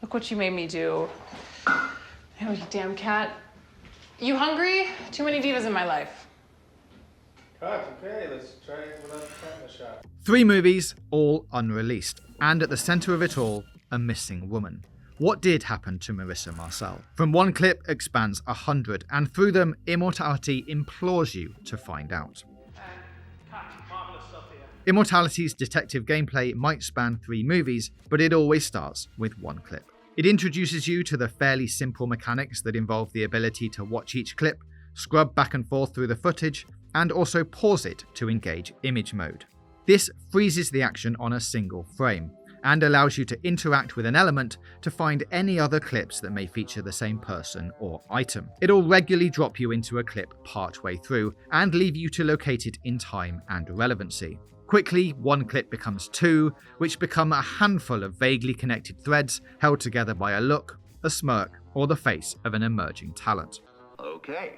Look what you made me do. Oh, you damn cat. You hungry? Too many divas in my life. Cut, okay, let's try it without the tetanus shot. 3 movies, all unreleased, and at the centre of it all, a missing woman. What did happen to Marissa Marcel? From one clip expands 100, and through them, Immortality implores you to find out. Immortality's detective gameplay might span 3 movies, but it always starts with one clip. It introduces you to the fairly simple mechanics that involve the ability to watch each clip, scrub back and forth through the footage, and also pause it to engage image mode. This freezes the action on a single frame, and allows you to interact with an element to find any other clips that may feature the same person or item. It'll regularly drop you into a clip partway through, and leave you to locate it in time and relevancy. Quickly, one clip becomes 2, which become a handful of vaguely connected threads held together by a look, a smirk, or the face of an emerging talent. Okay,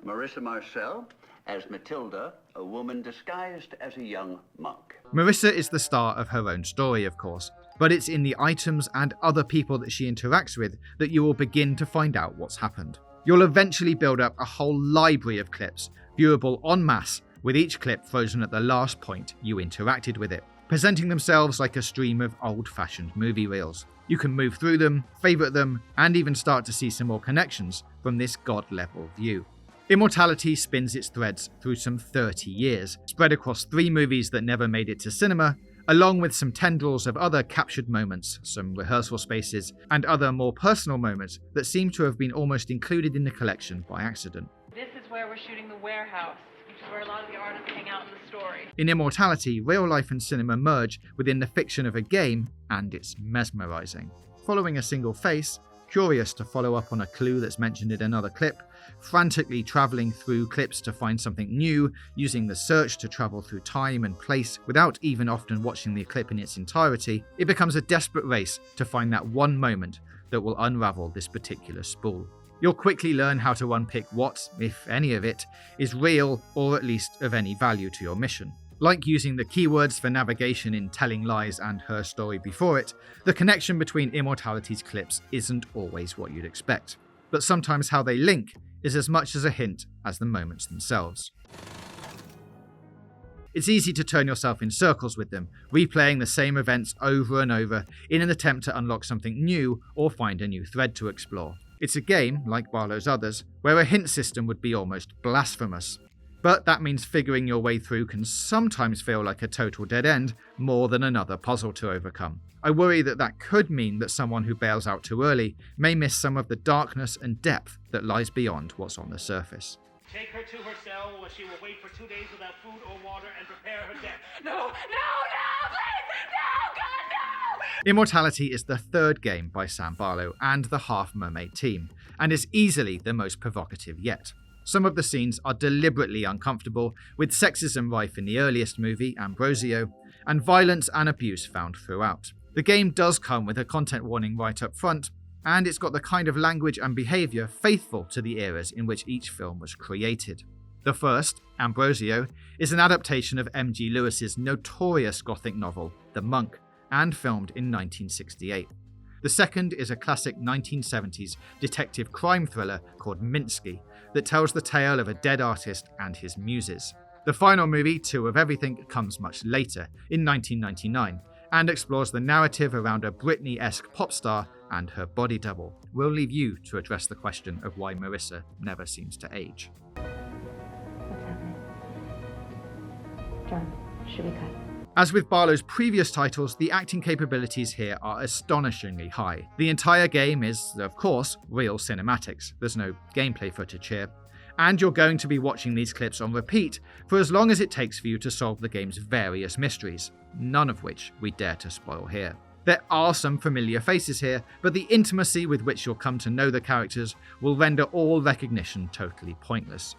Marissa Marcel as Matilda, a woman disguised as a young monk. Marissa is the star of her own story, of course, but it's in the items and other people that she interacts with that you will begin to find out what's happened. You'll eventually build up a whole library of clips, viewable en masse, with each clip frozen at the last point you interacted with it, presenting themselves like a stream of old-fashioned movie reels. You can move through them, favourite them, and even start to see some more connections from this god-level view. Immortality spins its threads through some 30 years, spread across 3 movies that never made it to cinema, along with some tendrils of other captured moments, some rehearsal spaces, and other more personal moments that seem to have been almost included in the collection by accident. This is where we're shooting the warehouse, which is where a lot of the artists hang out in the story. In Immortality, real life and cinema merge within the fiction of a game, and it's mesmerizing. Following a single face, curious to follow up on a clue that's mentioned in another clip, frantically travelling through clips to find something new, using the search to travel through time and place without even often watching the clip in its entirety, it becomes a desperate race to find that one moment that will unravel this particular spool. You'll quickly learn how to unpick what, if any of it, is real or at least of any value to your mission. Like using the keywords for navigation in Telling Lies and Her Story before it, the connection between Immortality's clips isn't always what you'd expect. But sometimes how they link is as much as a hint as the moments themselves. It's easy to turn yourself in circles with them, replaying the same events over and over in an attempt to unlock something new or find a new thread to explore. It's a game, like Barlow's others, where a hint system would be almost blasphemous. But that means figuring your way through can sometimes feel like a total dead end more than another puzzle to overcome. I worry that could mean that someone who bails out too early may miss some of the darkness and depth that lies beyond what's on the surface. Take her to her cell where she will wait for 2 days without food or water and prepare her death. No, please! No, God, no! Immortality is the 3rd game by Sam Barlow and the Half Mermaid team, and is easily the most provocative yet. Some of the scenes are deliberately uncomfortable, with sexism rife in the earliest movie, Ambrosio, and violence and abuse found throughout. The game does come with a content warning right up front, and it's got the kind of language and behaviour faithful to the eras in which each film was created. The first, Ambrosio, is an adaptation of M.G. Lewis's notorious Gothic novel, The Monk, and filmed in 1968. The second is a classic 1970s detective crime thriller called Minsky that tells the tale of a dead artist and his muses. The final movie, Two of Everything, comes much later, in 1999, and explores the narrative around a Britney-esque pop star and her body double. We'll leave you to address the question of why Marissa never seems to age. What's happening? John, should we cut? As with Barlow's previous titles, the acting capabilities here are astonishingly high. The entire game is, of course, real cinematics. There's no gameplay footage here. And you're going to be watching these clips on repeat for as long as it takes for you to solve the game's various mysteries, none of which we dare to spoil here. There are some familiar faces here, but the intimacy with which you'll come to know the characters will render all recognition totally pointless.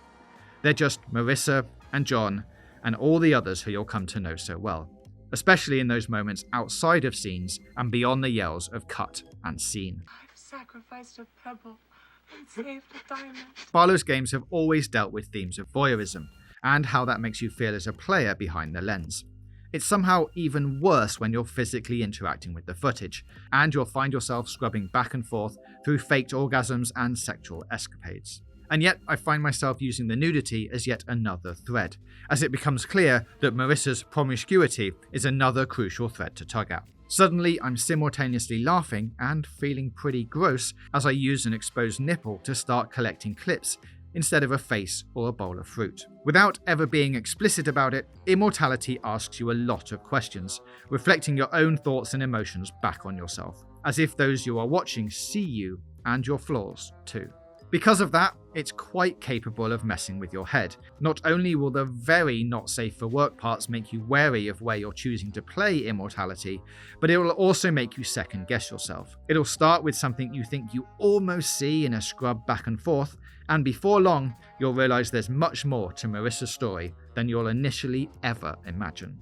They're just Marissa and John and all the others who you'll come to know so well, especially in those moments outside of scenes and beyond the yells of cut and scene. I've sacrificed a pebble and saved a diamond. Barlow's games have always dealt with themes of voyeurism, and how that makes you feel as a player behind the lens. It's somehow even worse when you're physically interacting with the footage, and you'll find yourself scrubbing back and forth through faked orgasms and sexual escapades. And yet, I find myself using the nudity as yet another thread, as it becomes clear that Marissa's promiscuity is another crucial thread to tug at. Suddenly, I'm simultaneously laughing and feeling pretty gross as I use an exposed nipple to start collecting clips instead of a face or a bowl of fruit. Without ever being explicit about it, Immortality asks you a lot of questions, reflecting your own thoughts and emotions back on yourself, as if those you are watching see you and your flaws too. Because of that, it's quite capable of messing with your head. Not only will the very not safe for work parts make you wary of where you're choosing to play Immortality, but it will also make you second guess yourself. It'll start with something you think you almost see in a scrub back and forth, and before long, you'll realise there's much more to Marissa's story than you'll initially ever imagine.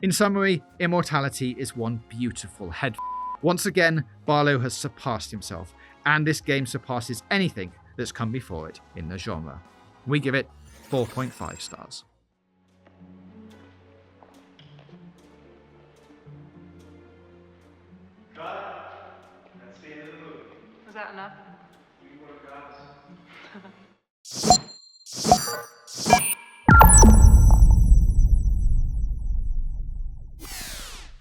In summary, Immortality is one beautiful head. Once again, Barlow has surpassed himself, and this game surpasses anything that's come before it in the genre. We give it 4.5 stars. Cut. That's the end of the movie. Was that enough? We would have got this.